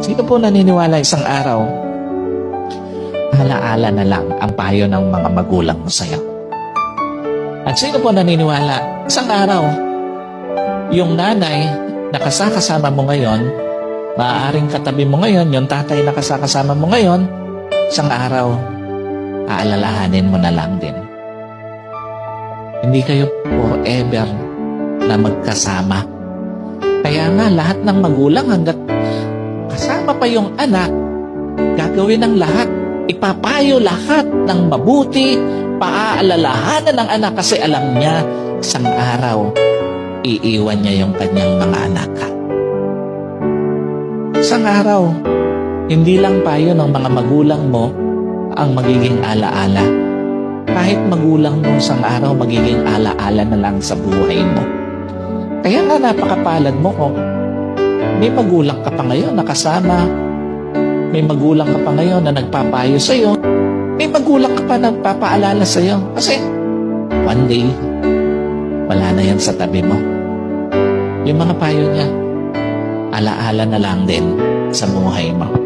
Sino po naniniwala isang araw, alaala na lang ang payo ng mga magulang mo sa'yo? At sino po naniniwala, isang araw, yung nanay na kasama mo ngayon, maaaring katabi mo ngayon, yung tatay na kasama mo ngayon, isang araw, aalalahanin mo na lang din. Hindi kayo forever na magkasama. Kaya nga, lahat ng magulang hanggat kasama pa yung anak, gagawin ng lahat. Ipapayo lahat ng mabuti, paaalalahanan ng anak kasi alam niya, isang araw, iiwan niya yung kanyang mga anak. Isang araw, hindi lang payo ng mga magulang mo ang magiging alaala. Kahit magulang mo isang araw, magiging alaala na lang sa buhay mo. Kaya nga napakapalad mo kung may magulang ka pa ngayon na kasama, may magulang ka pa ngayon na nagpapayo sa'yo, may magulang ka pa na nagpapaalala sa'yo. Kasi one day, wala na yan sa tabi mo. Yung mga payo niya, alaala na lang din sa buhay mo.